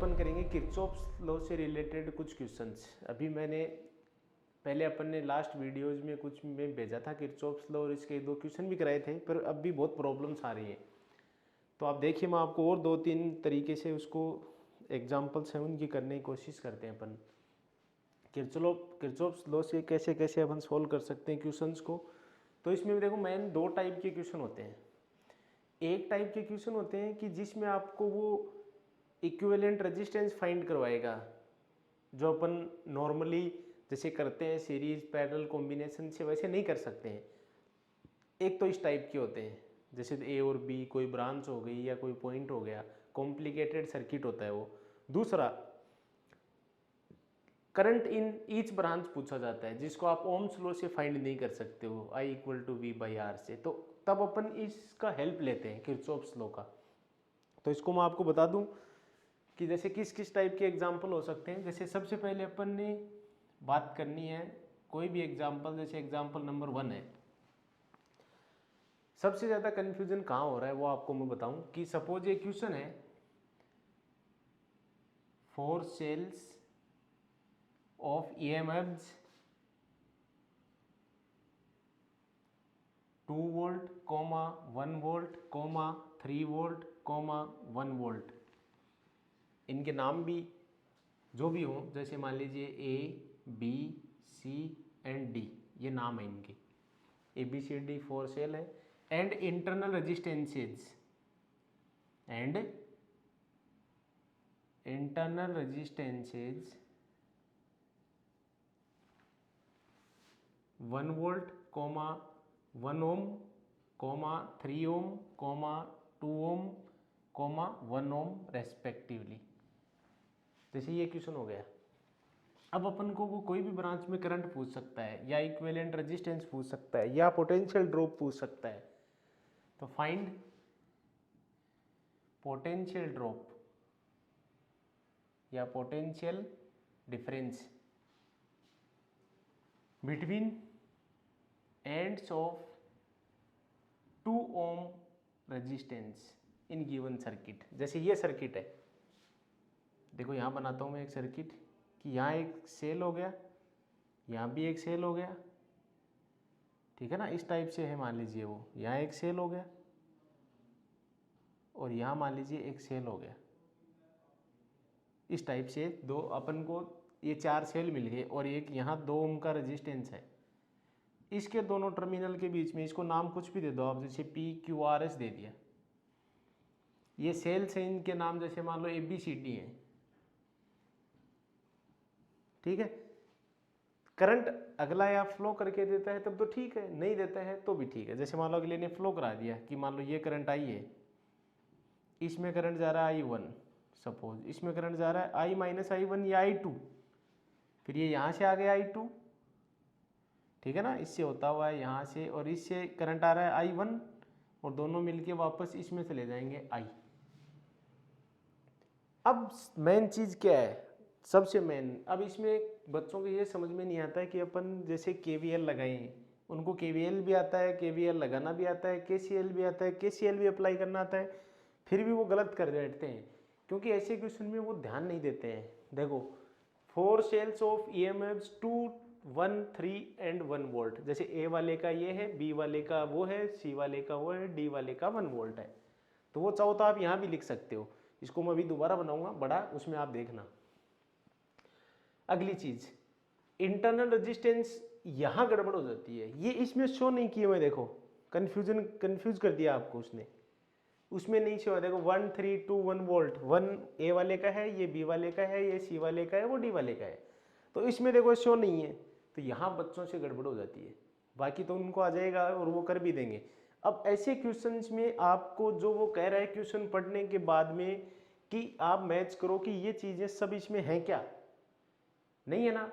अपन करेंगे Kirchhoff's law से related कुछ क्वेश्चंस। अभी मैंने पहले अपन ने लास्ट वीडियोज में कुछ में भेजा था किरचॉफ्स लॉ और इसके 2 क्वेश्चन भी कराए थे, पर अब भी बहुत प्रॉब्लम्स आ रही हैं। तो आप देखिए, मैं आपको और 2-3 तरीके से उसको एग्जाम्पल्स हैं उनकी करने की कोशिश करते हैं अपन। किरचॉफ्स लॉ से कैसे कैसे अपन सोल्व कर सकते हैं क्वेश्चंस को। तो इसमें भी देखो मेन 2 टाइप के क्वेश्चन होते हैं। एक टाइप के क्वेश्चन होते हैं कि जिसमें आपको वो इक्विवेलेंट रेजिस्टेंस फाइंड करवाएगा, जो अपन नॉर्मली जैसे करते हैं सीरीज पैरेलल कॉम्बिनेशन से, वैसे नहीं कर सकते हैं। एक तो इस टाइप के होते हैं, जैसे ए और बी कोई ब्रांच हो गई या कोई पॉइंट हो गया, कॉम्प्लिकेटेड सर्किट होता है वो। दूसरा करंट इन ईच ब्रांच पूछा जाता है, जिसको आप ओम्स लॉ से फाइंड नहीं कर सकते हो, I = V/R से। तो तब अपन इसका हेल्प लेते हैं किरचॉफ्स लॉ का। तो इसको मैं आपको बता दूं कि जैसे किस किस टाइप के एग्जाम्पल हो सकते हैं। जैसे सबसे पहले अपन ने बात करनी है कोई भी एग्जाम्पल, जैसे एग्जाम्पल नंबर 1 है। सबसे ज़्यादा कन्फ्यूजन कहाँ हो रहा है वो आपको मैं बताऊं कि सपोज ये क्वेश्चन है 4 cells of EMFs 2 volt, 1 volt, 3 volt, 1 volt. इनके नाम भी जो भी हो, जैसे मान लीजिए A, B, C and D, ये नाम है इनके। ABCD 4 सेल है। And internal resistances 1 volt, 1 ohm, 3 ohm, 2 ohm, 1 ohm respectively. जैसे ये क्वेश्चन हो गया। अब अपन को वो कोई भी ब्रांच में करंट पूछ सकता है, या इक्विवेलेंट रेजिस्टेंस पूछ सकता है, या पोटेंशियल ड्रॉप पूछ सकता है। तो फाइंड पोटेंशियल ड्रॉप या potential difference between ends of 2 ohm resistance in given circuit. जैसे ये सर्किट है, देखो यहाँ बनाता हूँ मैं एक सर्किट कि यहाँ एक सेल हो गया, यहाँ भी एक सेल हो गया, ठीक है ना। इस टाइप से है, मान लीजिए वो यहाँ एक सेल हो गया और यहाँ मान लीजिए एक सेल हो गया। इस टाइप से दो अपन को ये 4 सेल मिल गए और एक यहाँ 2 ओम का रेजिस्टेंस है। इसके दोनों टर्मिनल के बीच में इसको नाम कुछ भी दे दो आप, जैसे PQRS दे दिया। ये सेल्स हैं, इनके नाम जैसे मान लो ABCD हैं, ठीक है। करंट अगला या फ्लो करके देता है तब तो ठीक है, नहीं देता है तो भी ठीक है। जैसे मान लो अगले ने फ्लो करा दिया कि मान लो ये करंट आई है, इसमें करंट जा रहा है I1, सपोज इसमें करंट जा रहा है I-I1 या I2, फिर ये यहाँ से आ गया I2, ठीक है ना, इससे होता हुआ है यहाँ से, और इससे करंट आ रहा है I1, और दोनों मिलके वापस इसमें चले जाएंगे I। अब मेन चीज़ क्या है, सबसे मेन, अब इसमें बच्चों को ये समझ में नहीं आता है कि अपन जैसे KVL लगाएं। उनको KVL भी आता है, KVL लगाना भी आता है, KCL भी आता है, KCL भी अप्लाई करना आता है, फिर भी वो गलत कर बैठते हैं, क्योंकि ऐसे क्वेश्चन में वो ध्यान नहीं देते हैं। देखो 4 cells of EMFs 2, 1, 3 and 1 volt. जैसे A वाले का ये है, B वाले का वो है, C वाले का वो है, D वाले का 1 वोल्ट है। तो वो चाहो तो आप यहाँ भी लिख सकते हो। इसको मैं अभी दोबारा बनाऊंगा बड़ा, उसमें आप देखना। अगली चीज, इंटरनल रेजिस्टेंस, यहाँ गड़बड़ हो जाती है। ये इसमें शो नहीं किए हुए, देखो कंफ्यूज कर दिया आपको उसने, उसमें नहीं शो है। देखो 1, 3, 2, 1 वोल्ट, 1 A वाले का है, ये B वाले का है, ये C वाले का है, वो D वाले का है। तो इसमें देखो शो नहीं है, तो यहाँ बच्चों से गड़बड़ हो जाती है। बाकी तो उनको आ जाएगा और वो कर भी देंगे। अब ऐसे क्वेश्चंस में आपको जो वो कह रहा है क्वेश्चन पढ़ने के बाद में कि आप मैच करो कि ये चीज़ें सब इसमें हैं क्या, नहीं है ना,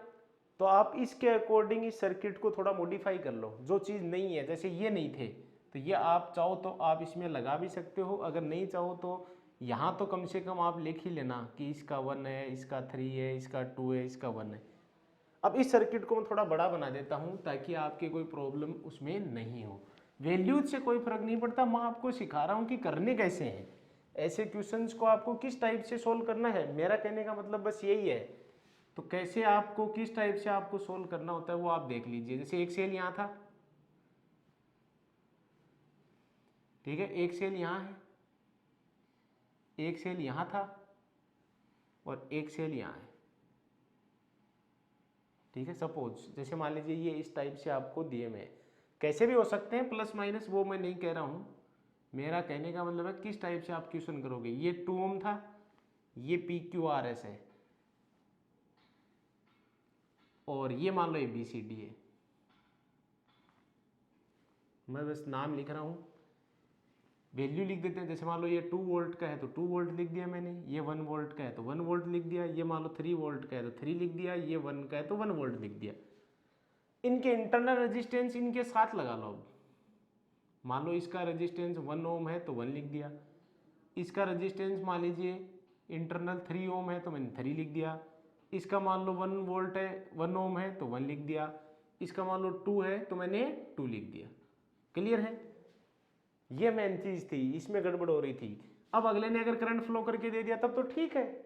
तो आप इसके अकॉर्डिंग इस सर्किट को थोड़ा मॉडिफाई कर लो। जो चीज़ नहीं है, जैसे ये नहीं थे, तो ये आप चाहो तो आप इसमें लगा भी सकते हो, अगर नहीं चाहो तो यहाँ तो कम से कम आप लिख ही लेना कि इसका 1 है, इसका 3 है, इसका 2 है, इसका 1 है। अब इस सर्किट को मैं थोड़ा बड़ा बना देता हूँ ताकि आपके कोई प्रॉब्लम उसमें नहीं हो। वैल्यूज से कोई फर्क नहीं पड़ता, मैं आपको सिखा रहा हूँ कि करने कैसे हैं। ऐसे क्वेश्चंस को आपको किस टाइप से सोल्व करना है, मेरा कहने का मतलब बस यही है। तो कैसे आपको किस टाइप से आपको सोल्व करना होता है वो आप देख लीजिए। जैसे एक सेल यहाँ था, ठीक है, एक सेल यहाँ है, एक सेल यहाँ था और एक सेल यहाँ है, ठीक है। सपोज जैसे मान लीजिए ये इस टाइप से आपको दिए में, कैसे भी हो सकते हैं प्लस माइनस, वो मैं नहीं कह रहा हूँ, मेरा कहने का मतलब है किस टाइप से आप क्वेश्चन करोगे। ये 2 ओम था, ये PQRS है और ये मान लो ABCD है। मैं बस नाम लिख रहा हूँ, वैल्यू लिख देते हैं। जैसे मान लो ये 2 वोल्ट का है तो 2 वोल्ट लिख दिया मैंने, ये 1 वोल्ट का है तो 1 वोल्ट लिख दिया, ये मान लो 3 वोल्ट का है तो 3 लिख दिया, ये 1 का है तो 1 वोल्ट लिख दिया। इनके इंटरनल रेजिस्टेंस इनके साथ लगा लो। अब मान लो इसका रेजिस्टेंस 1 ओम है तो 1 लिख दिया, इसका रेजिस्टेंस मान लीजिए इंटरनल 3 ओम है तो मैंने 3 लिख दिया, इसका मान लो 1 वोल्ट है 1 ओम है तो 1 लिख दिया, इसका मान लो 2 है तो मैंने 2 लिख दिया। क्लियर है? ये मेन चीज थी, इसमें गड़बड़ हो रही थी। अब अगले ने अगर करंट फ्लो करके दे दिया तब तो ठीक है।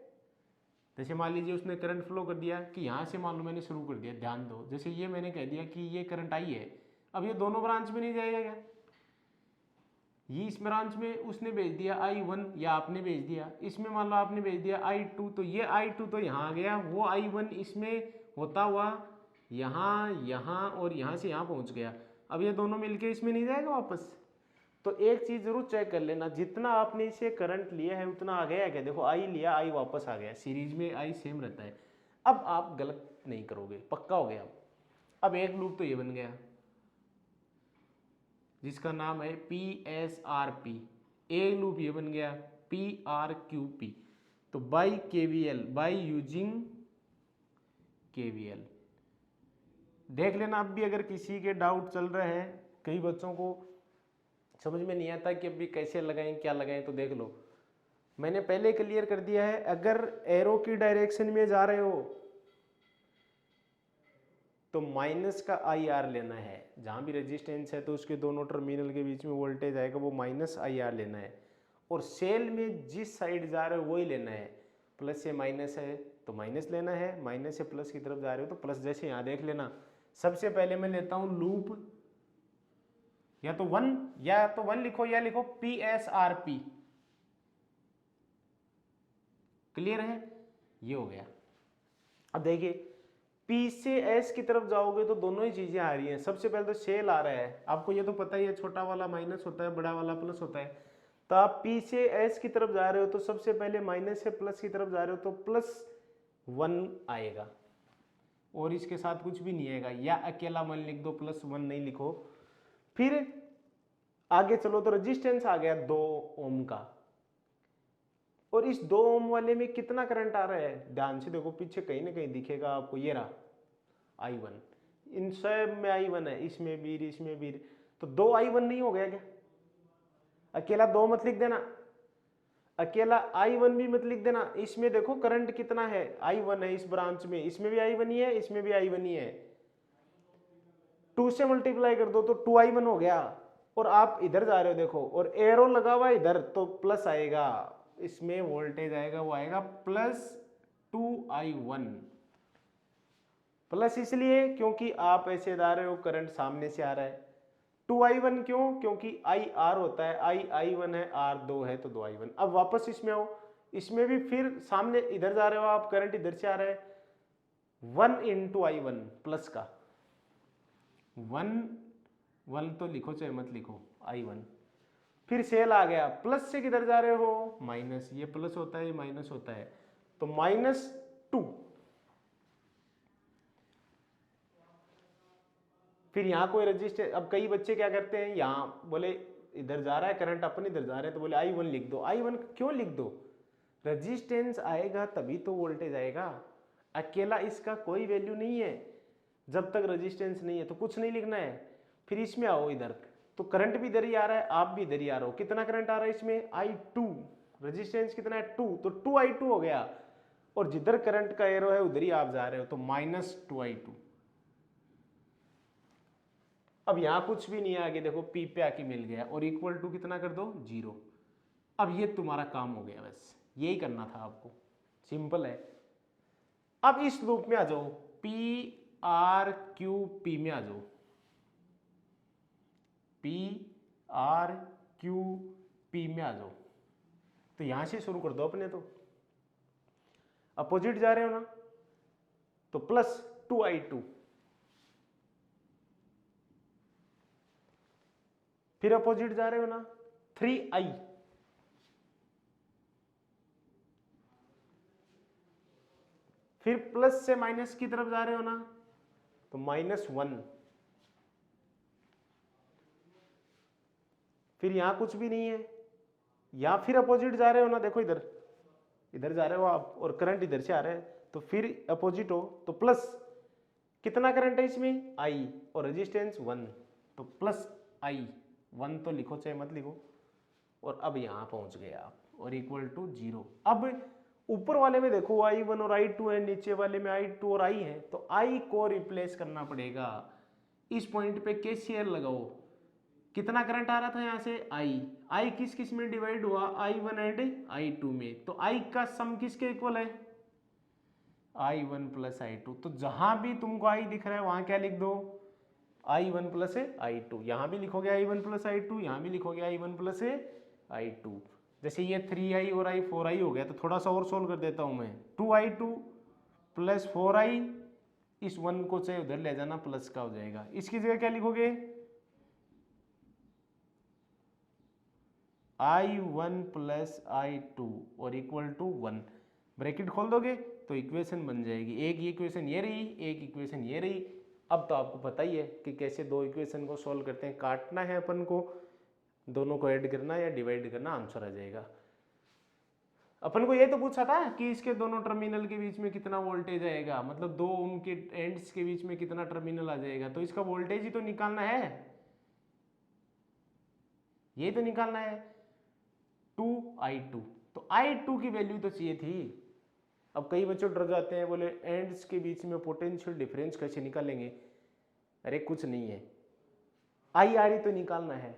जैसे मान लीजिए उसने करंट फ्लो कर दिया कि यहाँ से मान लो मैंने शुरू कर दिया, ध्यान दो, जैसे ये मैंने कह दिया कि ये करंट आई है, अब ये दोनों ब्रांच में नहीं जाएगा क्या? ये इस ब्रांच में उसने भेज दिया I1 या आपने भेज दिया, इसमें मान लो आपने भेज दिया I2, तो ये I2 तो यहाँ आ गया, वो I1 इसमें होता हुआ यहाँ यहाँ और यहाँ से यहाँ पहुँच गया। अब ये दोनों मिलके इसमें नहीं जाएगा वापस। तो एक चीज़ जरूर चेक कर लेना, जितना आपने इसे करंट लिया है उतना आ गया है क्या? देखो I लिया, I वापस आ गया, सीरीज में I सेम रहता है। अब आप गलत नहीं करोगे, पक्का हो गया। अब एक लूप तो ये बन गया जिसका नाम है PSRP, एक लूप ये बन गया PRQP। तो by KVL, by using KVL देख लेना। अब भी अगर किसी के डाउट चल रहे हैं, कई बच्चों को समझ में नहीं आता कि अभी कैसे लगाएं क्या लगाएं, तो देख लो, मैंने पहले क्लियर कर दिया है। अगर एरो की डायरेक्शन में जा रहे हो तो माइनस का IR लेना है, जहाँ भी रेजिस्टेंस है तो उसके दोनों टर्मिनल के बीच में वोल्टेज आएगा, वो माइनस IR लेना है। और सेल में जिस साइड जा रहे हो वही लेना है, प्लस से माइनस है तो माइनस लेना है, माइनस से प्लस की तरफ जा रहे हो तो प्लस। जैसे यहाँ देख लेना, सबसे पहले मैं लेता हूँ लूप, या तो 1 लिखो या लिखो PSRP। क्लियर है? ये हो गया। अब देखिए P से S की तरफ जाओगे तो दोनों ही चीजें आ रही हैं। सबसे पहले तो सेल आ रहा है, आपको ये तो पता ही है, छोटा वाला माइनस होता है, बड़ा वाला प्लस होता है। तो आप P से S की तरफ जा रहे हो तो सबसे पहले माइनस से प्लस की तरफ जा रहे हो तो +1 आएगा, और इसके साथ कुछ भी नहीं आएगा, या अकेला 1 लिख दो, +1 नहीं लिखो। फिर आगे चलो तो रेजिस्टेंस आ गया 2 ओम का, और इस 2 ओम वाले में कितना करंट आ रहा है? ध्यान से देखो, पीछे कहीं ना कहीं दिखेगा आपको, ये रहा I1, इन सब में I1 है, इसमें भी इसमें भी, तो 2 I1 नहीं हो गया क्या? अकेला 2 मत लिख देना, अकेला I1 भी मत लिख देना। इसमें देखो करंट कितना है, I1 है इस ब्रांच में, इसमें भी I1 ही है, इसमें भी I1 ही है। 2 से मल्टीप्लाई कर दो तो 2I1 हो गया, और आप इधर जा रहे हो देखो, और एरो लगा हुआ इधर तो प्लस आएगा, इसमें वोल्टेज आएगा, वो आएगा +2I1। प्लस इसलिए क्योंकि आप ऐसे जा रहे हो, करंट सामने से आ रहा है। 2I1 क्यों? क्योंकि IR होता है, I1 है, R 2 है तो 2I1। अब वापस इसमें आओ, इसमें भी फिर सामने इधर जा रहे हो आप, करंट इधर से आ रहा है, 1 × I1 प्लस का 1 तो लिखो चाहे मत लिखो, I1। फिर सेल आ गया, प्लस से किधर जा रहे हो? माइनस, ये प्लस होता है ये माइनस होता है, तो -2। फिर यहाँ कोई रजिस्टर, अब कई बच्चे क्या करते हैं, यहाँ बोले इधर जा रहा है करंट, अपन इधर जा रहे हैं तो बोले I1 लिख दो। I1 क्यों लिख दो? रजिस्टेंस आएगा तभी तो वोल्टेज आएगा, अकेला इसका कोई वैल्यू नहीं है। जब तक रजिस्टेंस नहीं है तो कुछ नहीं लिखना है। फिर इसमें आओ इधर, तो करंट भी इधर ही आ रहा है, आप भी इधर ही आ रहे हो। कितना करंट आ रहा है इसमें? I2, रेजिस्टेंस कितना है? 2, तो 2I2 हो गया, और जिधर करंट का एरो है उधर ही आप जा रहे हो, तो -2I2। अब यहां कुछ भी नहीं है आगे, देखो P पे आके मिल गया, और इक्वल टू कितना कर दो? 0। अब ये तुम्हारा काम हो गया, बस यही करना था आपको, सिंपल है। अब इस लूप में आ जाओ, पी आर क्यू पी में आ जाओ, पी आर क्यू पी में आ जाओ। तो यहां से शुरू कर दो अपने, तो अपोजिट जा रहे हो ना, तो प्लस 2i2, फिर अपोजिट जा रहे हो ना 3i, फिर प्लस से माइनस की तरफ जा रहे हो ना, तो -1, फिर यहां कुछ भी नहीं है, या फिर अपोजिट जा रहे हो ना, देखो इधर इधर जा रहे हो आप और करंट इधर से आ रहा है, तो फिर अपोजिट हो तो प्लस, कितना करंट है इसमें I, और रेजिस्टेंस 1, तो प्लस I 1 तो लिखो चाहे मत लिखो, और अब यहां पहुंच गए आप, और इक्वल टू 0। अब ऊपर वाले में देखो I1 और I2 है, नीचे वाले में I2 और I है, तो I को रिप्लेस करना पड़ेगा। इस पॉइंट पे KCL लगाओ, कितना करंट आ रहा था यहां से I किस किस में डिवाइड हुआ, I1 एंड I2 में, तो I का सम किसके इक्वल है, I1 प्लस I2। तो जहां भी तुमको I दिख रहा है वहां क्या लिख दो, I1 प्लस I2, यहां भी लिखोगे I1 प्लस I2, यहां भी लिखोगे I1 प्लस I2। जैसे ये 3i और I 4i हो गया, तो थोड़ा सा और सोल्व कर देता हूं मैं, 2i2 प्लस 4i, इस 1 को चाहे उधर ले जाना, प्लस का हो जाएगा, इसकी जगह क्या लिखोगे, I1 प्लस I2 और इक्वल टू 1, ब्रैकेट खोल दोगे तो इक्वेशन बन जाएगी। एक इक्वेशन ये रही, एक इक्वेशन ये रही। अब तो आपको पता ही है कि कैसे दो इक्वेशन को सॉल्व करते हैं, काटना है अपन को, दोनों को ऐड करना या डिवाइड करना, आंसर आ जाएगा। अपन को ये तो पूछा था कि इसके दोनों टर्मिनल के बीच में कितना वोल्टेज आएगा, मतलब दो ओम के एंड्स के बीच में कितना टर्मिनल आ जाएगा, तो इसका वोल्टेज ही तो निकालना है, ये तो निकालना है 2i2। तो I2 की वैल्यू तो चाहिए थी। अब कई बच्चे डर जाते हैं, बोले एंड्स के बीच में पोटेंशियल डिफरेंस कैसे निकालेंगे, अरे कुछ नहीं है, IR तो निकालना है।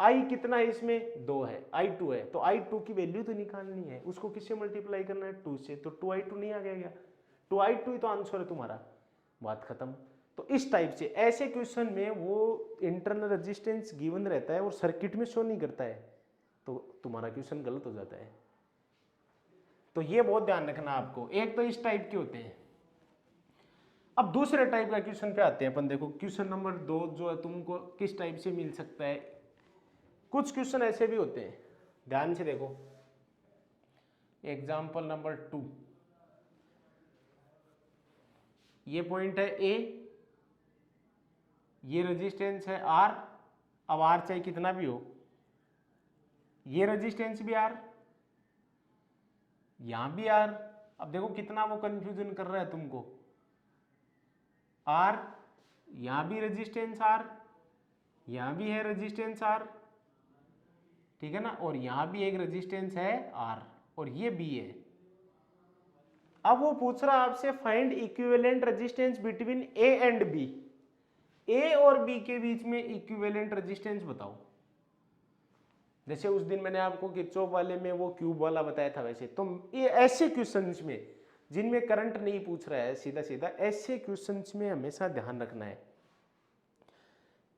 I कितना है इसमें, 2 है, I2 है, तो I2 की वैल्यू तो निकालनी है, उसको किससे मल्टीप्लाई करना है, 2 से, तो 2i2 नहीं आ गया, 2i2 ही तो आंसर है तुम्हारा, बात खत्म। तो इस टाइप से ऐसे क्वेश्चन में वो इंटरनल रेजिस्टेंस गिवन रहता है और सर्किट में शो नहीं करता है, तो तुम्हारा क्वेश्चन गलत हो जाता है। तो ये बहुत ध्यान रखना आपको। एक तो इस टाइप के होते हैं। अब दूसरे टाइप का क्वेश्चन पे आते हैं अपन। देखो क्वेश्चन नंबर 2 जो है तुमको किस टाइप से मिल सकता है। कुछ क्वेश्चन ऐसे भी होते हैं, ध्यान से देखो। एग्जाम्पल नंबर 2, ये पॉइंट है A, ये रेजिस्टेंस है R, अब R चाहे कितना भी हो, ये रेजिस्टेंस भी R, यहां भी R। अब देखो कितना वो कंफ्यूजन कर रहा है तुमको, R, यहां भी रेजिस्टेंस R, यहां भी है रेजिस्टेंस R, ठीक है ना, और यहां भी एक रेजिस्टेंस है R, और ये B है। अब वो पूछ रहा है आपसे find equivalent resistance between A and B, A और B के बीच में इक्विवेलेंट रेजिस्टेंस बताओ। जैसे उस दिन मैंने आपको किरचॉफ वाले में वो क्यूब वाला बताया था, वैसे तो ये ऐसे क्वेश्चंस में जिनमें करंट नहीं पूछ रहा है सीधा सीधा, ऐसे क्वेश्चंस में हमेशा ध्यान रखना है,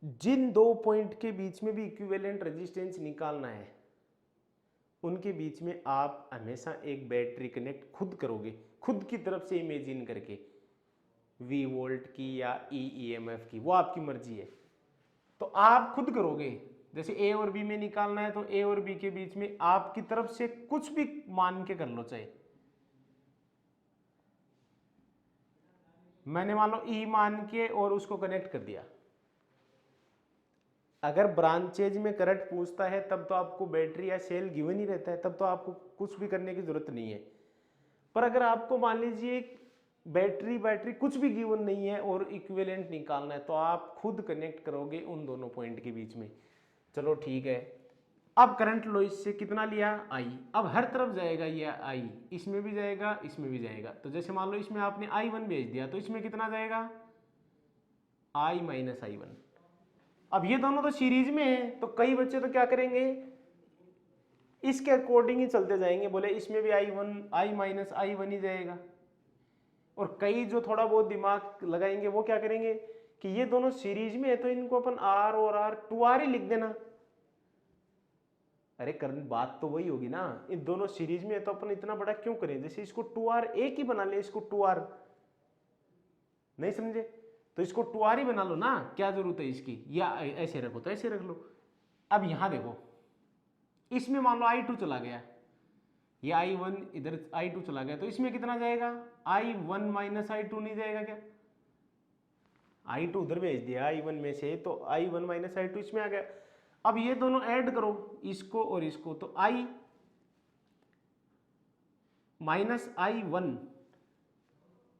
जिन दो पॉइंट के बीच में भी इक्विवेलेंट रेजिस्टेंस निकालना है उनके बीच में आप हमेशा एक बैटरी कनेक्ट खुद करोगे, खुद की तरफ से इमेजिन करके, V वोल्ट की या EMF की, वो आपकी मर्जी है, तो आप खुद करोगे। जैसे A और B में निकालना है तो A और B के बीच में आपकी तरफ से कुछ भी मान के कर लो, चाहे मैंने मान लो E मान के और उसको कनेक्ट कर दिया। अगर ब्रांचेज में करंट पूछता है तब तो आपको बैटरी या सेल गिवन ही रहता है, तब तो आपको कुछ भी करने की जरूरत नहीं है। पर अगर आपको मान लीजिए बैटरी कुछ भी गिवन नहीं है और इक्विवेलेंट निकालना है, तो आप खुद कनेक्ट करोगे उन दोनों पॉइंट के बीच में। चलो ठीक है, अब करंट लो, इससे कितना लिया I, अब हर तरफ जाएगा ये I, इसमें भी जाएगा इसमें भी जाएगा। तो जैसे मान लो इसमें आपने I1 भेज दिया तो इसमें कितना जाएगा, I माइनस I1। अब ये दोनों तो सीरीज में है, तो कई बच्चे तो क्या करेंगे, इसके अकॉर्डिंग ही चलते जाएंगे। बोले इसमें भी आई माइनस आई वन ही जाएगा। और कई जो थोड़ा बहुत दिमाग लगाएंगे वो क्या करेंगे कि ये दोनों सीरीज में है तो इनको अपन आर और आर 2r ही लिख देना। अरे बात तो वही होगी ना, इन दोनों सीरीज में है तो अपन इतना बड़ा क्यों करें, जैसे इसको 2r एक ही बना ले, इसको 2r नहीं समझे तो इसको 2r ही बना लो ना, क्या जरूरत है इसकी, या ऐसे रखो तो ऐसे रख लो। अब यहां देखो इसमें मान लो i2 चला गया, ये i1 इधर i2 चला गया तो इसमें कितना जाएगा i1 माइनस i2 नहीं जाएगा क्या, i2 उधर भेज दिया i1 में से तो i1 माइनस i2 इसमें आ गया। अब ये दोनों ऐड करो इसको और इसको तो i माइनस i1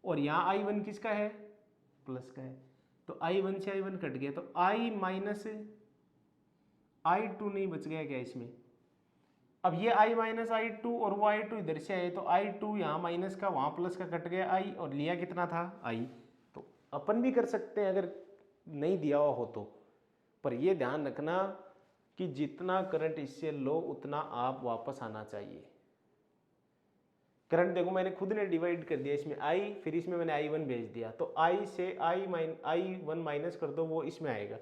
और यहां i1 किसका है प्लस का है तो i1 से i1 कट गया तो i माइनस i2 नहीं बच गया क्या इसमें। अब ये i माइनस i2 और वो i2 इधर से आए तो i2 यहाँ माइनस का वहाँ प्लस का कट गया i और लिया कितना था i। तो अपन भी कर सकते हैं अगर नहीं दिया हुआ हो तो, पर ये ध्यान रखना कि जितना करंट इससे लो उतना आप वापस आना चाहिए। करंट देखो मैंने खुद ने डिवाइड कर दिया इसमें i, फिर इसमें मैंने i1 भेज दिया तो i से i1 माइनस कर दो वो इसमें आएगा।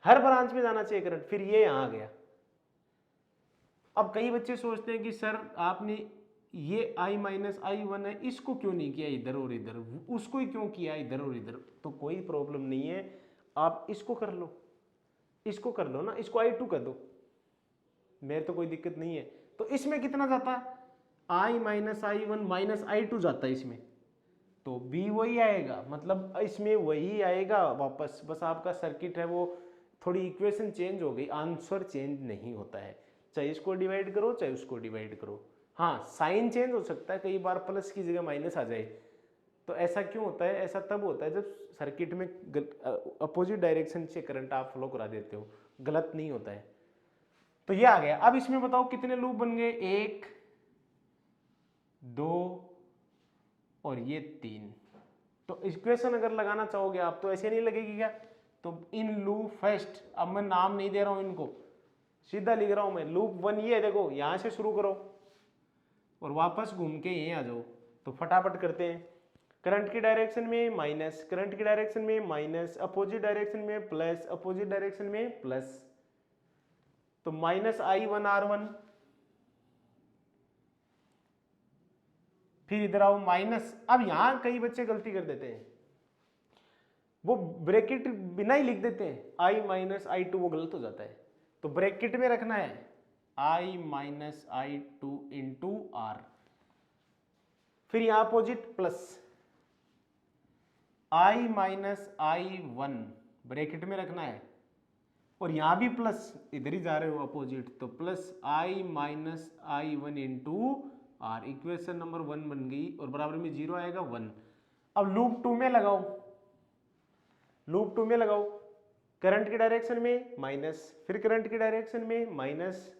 हर ब्रांच में जाना चाहिए करंट, फिर ये यहाँ आ गया। अब कई बच्चे सोचते हैं कि सर आपने ये i माइनस i1 है इसको क्यों नहीं किया इधर और इधर, उसको ही क्यों किया इधर और इधर। तो कोई प्रॉब्लम नहीं है, आप इसको कर लो, इसको कर लो ना, इसको i2 कर दो, मेरे तो कोई दिक्कत नहीं है। तो इसमें कितना जाता है i minus i1 minus i2 जाता है इसमें, तो b वही आएगा, मतलब इसमें वही आएगा वापस, बस आपका सर्किट है वो थोड़ी इक्वेशन चेंज हो गई, आंसर चेंज नहीं होता है, चाहे इसको डिवाइड करो चाहे उसको डिवाइड करो। हाँ साइन चेंज हो सकता है, कई बार प्लस की जगह माइनस आ जाए, तो ऐसा क्यों होता है, ऐसा तब होता है जब सर्किट में अपोजिट डायरेक्शन से करंट आप फ्लो करा देते हो, गलत नहीं होता है। तो ये आ गया। अब इसमें बताओ कितने लूप बन गए, 1 2 और ये 3। तो इक्वेशन अगर लगाना चाहोगे आप तो ऐसे नहीं लगेगी क्या, तो इन लूप फर्स्ट, अब मैं नाम नहीं दे रहा हूं इनको, सीधा लिख रहा हूं मैं, लूप 1 ये देखो यहां से शुरू करो और वापस घूम के यहीं आ जाओ। तो फटाफट करते हैं, करंट की डायरेक्शन में माइनस, करंट की डायरेक्शन में माइनस, अपोजिट डायरेक्शन में प्लस, अपोजिट डायरेक्शन में प्लस, तो माइनस i1 r1, फिर इधर आओ माइनस। अब यहां कई बच्चे गलती कर देते हैं, वो ब्रैकेट बिना ही लिख देते हैं i माइनस i2, वो गलत हो जाता है। तो ब्रैकेट में रखना है i minus i2 into r, फिर यहां opposite plus i minus i1 bracket में रखना है, और यहां भी प्लस, इधर ही जा रहे हो अपोजिट, तो plus i minus i1 into r, equation number 1 बन गई और बराबर में 0 आएगा 1। अब लूप 2 में लगाओ, लूप 2 में लगाओ, करंट की डायरेक्शन में माइनस, फिर करंट की डायरेक्शन में माइनस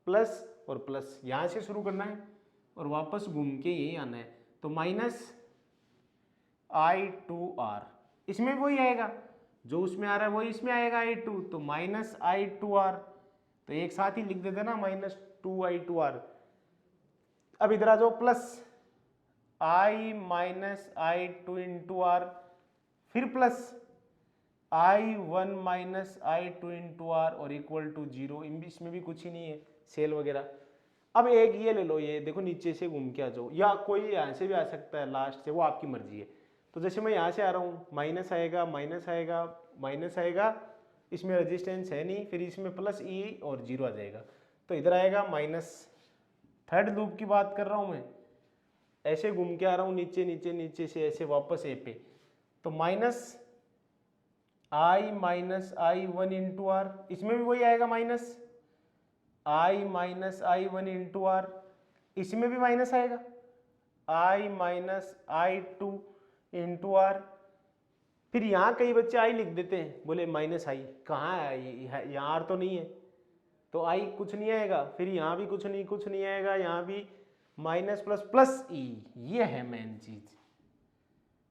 प्लस और प्लस, यहां से शुरू करना है और वापस घूम के यही आना है। तो माइनस i2r, इसमें वही आएगा जो उसमें आ रहा है वही इसमें आएगा i2, तो माइनस i2r, तो एक साथ ही लिख देते ना माइनस 2i2r। अब इधर आ जाओ plus i minus i2 into r, फिर plus i1 minus i2 into r और इक्वल टू 0, इसमें भी कुछ ही नहीं है सेल वगैरह। अब एक ये ले लो, ये देखो नीचे से घूम के आ जाओ, या कोई यहाँ से भी आ सकता है लास्ट से, वो आपकी मर्जी है। तो जैसे मैं यहाँ से आ रहा हूँ, माइनस आएगा माइनस आएगा माइनस आएगा, इसमें रेजिस्टेंस है नहीं, फिर इसमें प्लस ई और 0 आ जाएगा, तो इधर आएगा माइनस। थर्ड लूप की बात कर रहा हूँ मैं, ऐसे घूम के आ रहा हूँ नीचे नीचे नीचे से ऐसे वापस ए पे, तो minus i minus i1 into R, इसमें भी वही आएगा minus i minus i1 into R, इसमें भी माइनस आएगा i minus i2 into are. फिर यहाँ कई बच्चे i लिख देते हैं, बोले माइनस i, कहाँ है यहाँ r तो नहीं है, तो i कुछ नहीं आएगा, फिर यहाँ भी कुछ नहीं आएगा, यहाँ भी माइनस प्लस प्लस ई, ये है मेन चीज,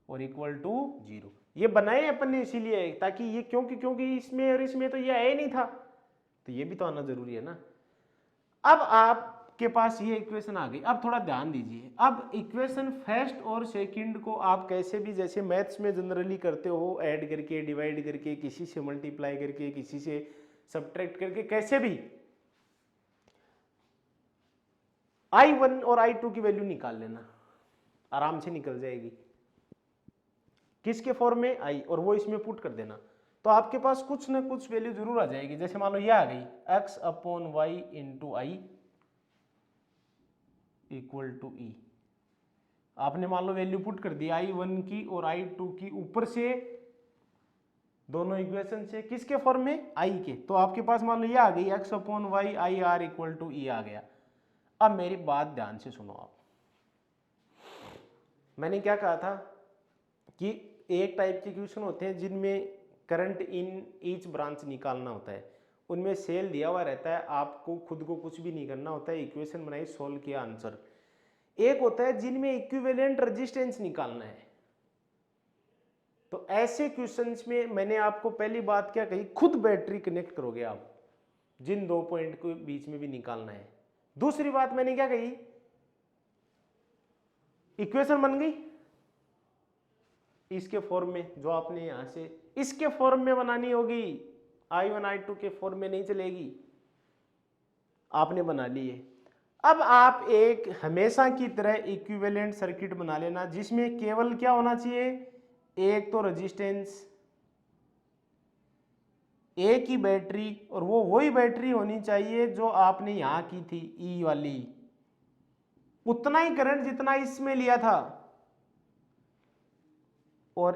और इक्वल टू 0। ये बनाए अपन ने इसीलिए ताकि ये, क्योंकि इसमें और इसमें तो ये आया नहीं था, तो ये भी तो आना जरूरी है ना। अब आपके पास ये इक्वेशन आ गई। अब थोड़ा ध्यान दीजिए, अब इक्वेशन फर्स्ट और सेकंड को आप कैसे भी जैसे मैथ्स में जनरली करते हो, ऐड करके, डिवाइड करके, किसी से मल्टीप्लाई करके, किसी से सब्ट्रैक्ट करके, कैसे भी I1 और I2 की वैल्यू निकाल लेना, आराम से निकल जाएगी। किसके फॉर्म में? I, और वो इसमें पुट कर देना, तो आपके पास कुछ ना कुछ वैल्यू जरूर आ जाएगी। जैसे मान लो ये आ गई x/y into i equal to e. आपने मान लो वैल्यू पुट कर दी I1 की और I2 की, ऊपर से दोनों इक्वेशन से, किसके फॉर्म में? I के। तो आपके पास मान लो ये आ गई x/y i r equal to e आ गया। अब मेरी बात ध्यान से सुनो आप, मैंने क्या कहा था कि एक टाइप के क्वेश्चन होते हैं जिनमें करंट इन ईच ब्रांच निकालना होता है, उनमें सेल दिया हुआ रहता है, आपको खुद को कुछ भी नहीं करना होता है, इक्वेशन बनाई, सोल्व किया, आंसर। एक होता है जिनमें इक्विवेलेंट रेजिस्टेंस निकालना है। तो ऐसे क्वेश्चंस में मैंने आपको पहली बात क्या कही, खुद बैटरी कनेक्ट करोगे आप, जिन दो पॉइंट के बीच में भी निकालना है। दूसरी बात मैंने क्या कही, इक्वेशन बन गई इसके फॉर्म में, जो आपने यहां से इसके फॉर्म में बनानी होगी, I1 I2 के फॉर्म में नहीं चलेगी, आपने बना ली है। अब आप एक हमेशा की तरह इक्विवेलेंट सर्किट बना लेना, जिसमें केवल क्या होना चाहिए, एक तो रेजिस्टेंस, एक ही बैटरी, और वो वही बैटरी होनी चाहिए जो आपने यहां की थी ई वाली, उतना ही करंट जितना इसमें लिया था, और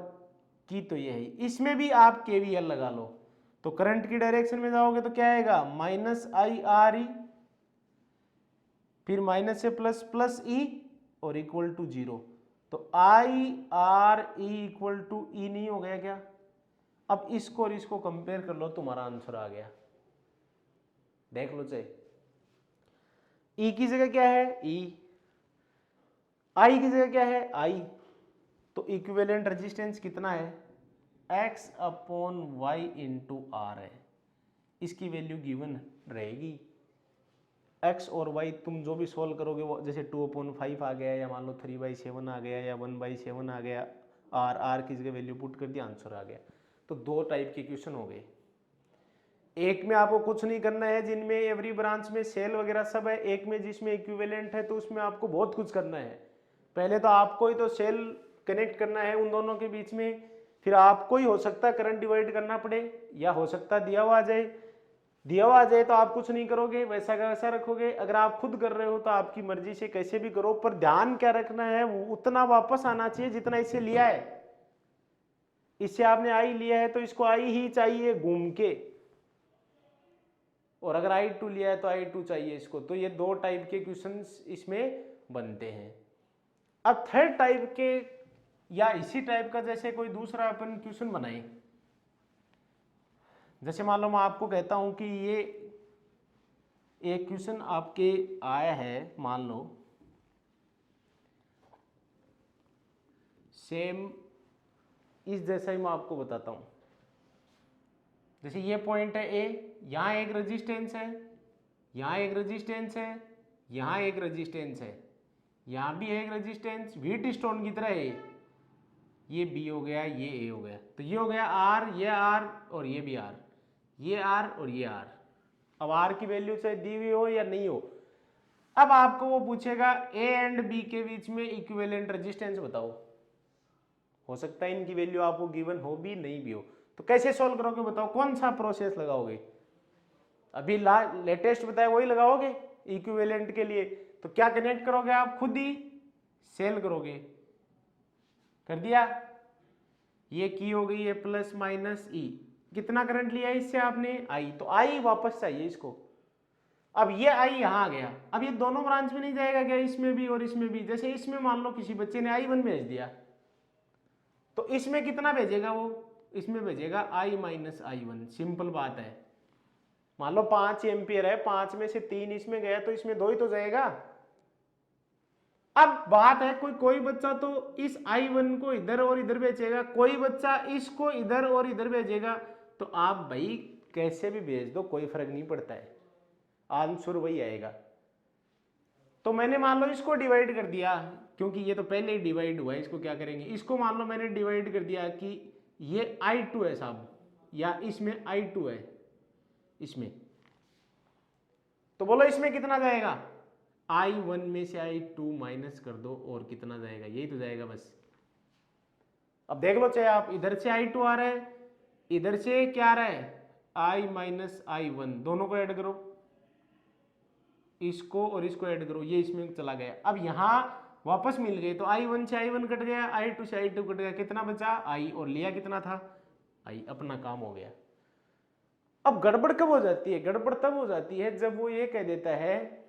की तो ये है। इसमें भी आप केवीएल लगा लो, तो करंट की डायरेक्शन में जाओगे तो क्या आएगा, -IRE, फिर माइनस से प्लस, प्लस ई, और इक्वल टू 0। तो IRE इक्वल टू ई नहीं हो गया क्या? अब इसको और इसको कंपेयर कर लो, तुम्हारा आंसर आ गया। देख लो चाहे, ई की जगह क्या है, ई, आई की जगह क्या है, आई। तो इक्विवेलेंट रेजिस्टेंस कितना है, x/y इंटू आर है। इसकी वैल्यू गिवन रहेगी, x और y तुम जो भी सोल्व करोगे, वो जैसे 2/5 आ गया, या मान लो 3/7 आ गया, या 1/7 आ गया, r की जगह वैल्यू पुट कर दिया, आंसर आ गया। तो दो टाइप के क्वेश्चन हो गए। एक में आपको कुछ नहीं करना है, जिनमें एवरी ब्रांच में सेल वगैरह सब है। एक में जिसमें इक्विवेलेंट है, तो उसमें आपको बहुत कुछ करना है। पहले तो आपको ही तो सेल कनेक्ट करना है उन दोनों के बीच में, फिर आपको ही हो सकता है करंट डिवाइड करना पड़े, या हो सकता है दिया हुआ आ जाए। दिया हुआ आ जाए तो आप कुछ नहीं करोगे, वैसा का वैसा रखोगे। अगर आप खुद कर रहे हो तो आपकी मर्जी से कैसे भी करो, पर ध्यान क्या रखना है, वो उतना वापस आना चाहिए जितना इससे लिया है। इससे आपने आई लिया है तो इसको आई ही चाहिए घूम के, और अगर I2 लिया है तो I2 चाहिए इसको। तो ये दो टाइप के क्वेश्चंस इसमें बनते हैं। अब थर्ड टाइप के, या इसी टाइप का जैसे कोई दूसरा अपन क्वेश्चन बनाए, जैसे मान लो मैं आपको कहता हूं कि ये एक क्वेश्चन आपके आया है, मान लो सेम इस जैसा ही मैं आपको बताता हूं। जैसे ये पॉइंट है ए, यहां एक रेजिस्टेंस है, यहां एक रेजिस्टेंस है, यहां एक रेजिस्टेंस है, यहां भी एक रेजिस्टेंस, व्हीट स्टोन की तरह है। ये बी हो गया, ये ए हो गया, तो ये हो गया आर, ये आर, और ये भी आर, ये आर और ये आर। अब आर की वैल्यू चाहे दी हुई हो या नहीं हो, अब आपको वो पूछेगा ए एंड बी के बीच में इक्विवेलेंट रेजिस्टेंस बताओ। हो सकता है इनकी वैल्यू आपको गिवन हो भी नहीं भी हो, तो कैसे सॉल्व करोगे बताओ, कौन सा प्रोसेस लगाओगे? अभी लेटेस्ट बताया वही लगाओगे इक्विवेलेंट के लिए। तो क्या कनेक्ट करोगे आप, खुद ही सेल करोगे। कर दिया, ये की हो गई है प्लस माइनस ई, कितना करंट लिया है इससे आपने, आई, तो आई वापस चाहिए इसको। अब ये आई यहां आ गया, अब ये दोनों ब्रांच में नहीं जाएगा क्या, इसमें भी और इसमें भी? जैसे इसमें मान लो किसी बच्चे ने I1 भेज दिया, तो इसमें कितना भेजेगा वो, इसमें भेजेगा I-I1। सिंपल बात है। मान लो 5 एम्पियर है, 5 में से 3 इसमें गया, तो इसमें 2 ही तो जाएगा। अब बात है, कोई बच्चा तो इस I1 को इधर और इधर भेजेगा, कोई बच्चा इसको इधर और इधर भेजेगा। तो आप भाई कैसे भी भेज दो, कोई फर्क नहीं पड़ता है। आंसर वही आएगा। तो मैंने मान लो इसको डिवाइड कर दिया, क्योंकि ये तो पहले ही डिवाइड हुआ है, इसको क्या करेंगे, इसको मान लो मैंने डिवाइड कर दिया कि ये I2 है साहब, या इसमें I2 है इसमें, तो बोलो इसमें कितना जाएगा, I1 में से I2 माइनस कर दो और कितना जाएगा, यही तो जाएगा बस। अब देख लो, चाहे आप इधर से I2 आ रहा है, इधर से क्या आ रहा है, I माइनस I1, दोनों को ऐड करो, इसको और इसको ऐड करो, ये इसमें चला गया। अब यहां वापस मिल गए, तो I1 से I1 कट गया, I2 से I2 कट गया, कितना बचा I, और लिया कितना था I, अपना काम हो गया। अब गड़बड़ कब हो जाती है, गड़बड़ तब हो जाती है जब वो ये कह देता है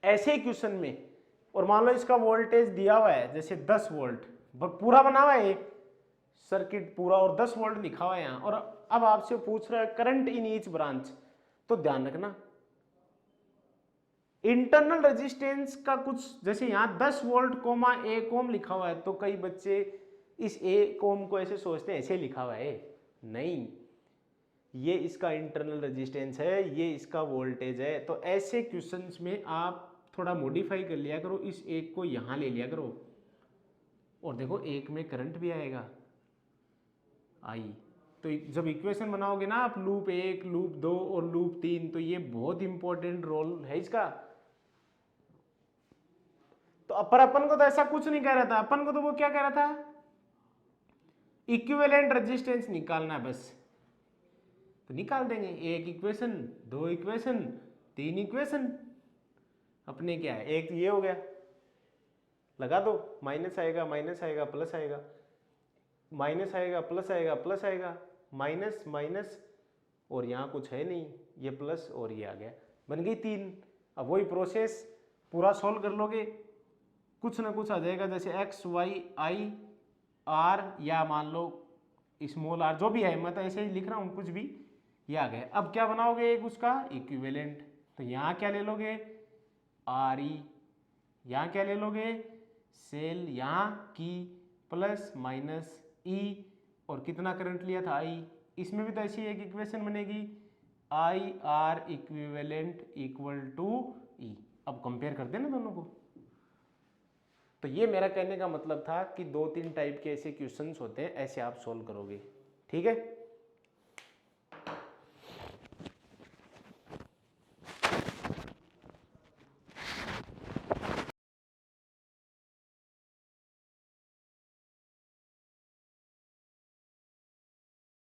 ऐसे क्वेश्चन में, और मान लो इसका वोल्टेज दिया हुआ है जैसे 10 वोल्ट, पूरा बना हुआ है सर्किट पूरा, और 10 वोल्ट लिखा हुआ है यहाँ, और अब आपसे पूछ रहा है करंट इन ईच ब्रांच, तो ध्यान रखना इंटरनल रेजिस्टेंस का कुछ, जैसे यहाँ 10 वोल्ट कोमा 1 ओम लिखा हुआ है, तो कई बच्चे इस 1 ओम को ऐसे सोचते हैं ऐसे लिखा हुआ है, नहीं, ये इसका इंटरनल रेजिस्टेंस है, ये इसका वोल्टेज है। तो ऐसे क्वेश्चंस में आप थोड़ा मॉडिफाई कर लिया करो, इस 1 को यहाँ ले लिया करो, और देखो 1 में करंट भी आएगा I। तो जब इक्वेशन बनाओगे ना आप लूप 1, लूप 2 और लूप 3, तो ये बहुत इंपॉर्टेंट रोल है इसका। तो पर अपन को तो ऐसा कुछ नहीं कह रहा था, अपन को तो वो क्या कह रहा था, इक्विवेलेंट रेजिस्टेंस निकालना है बस, तो निकाल देंगे, 1 इक्वेशन, 2 इक्वेशन, 3 इक्वेशन, अपने क्या है, एक ये हो गया, लगा दो, माइनस आएगा माइनस आएगा प्लस आएगा, माइनस आएगा प्लस आएगा प्लस आएगा, माइनस माइनस, और यहाँ कुछ है नहीं, ये प्लस और ये आ गया, बन गई 3। अब वही प्रोसेस पूरा सॉल्व कर लोगे, कुछ ना कुछ आ जाएगा, जैसे एक्स वाई आई आर, या मान लो स्मॉल r, जो भी है, मैं तो ऐसे ही लिख रहा हूँ कुछ भी, ये आ गया। अब क्या बनाओगे एक उसका इक्विवेलेंट, तो यहाँ क्या ले लोगे आर ई, यहाँ क्या ले लोगे सेल, यहाँ की प्लस माइनस ई, और कितना करंट लिया था आई, इसमें भी तो ऐसी एक इक्वेशन बनेगी i r equivalent equal to e. अब कंपेयर कर देना दोनों को। तो ये मेरा कहने का मतलब था कि 2-3 टाइप के ऐसे क्वेश्चंस होते हैं, ऐसे आप सोल्व करोगे, ठीक है।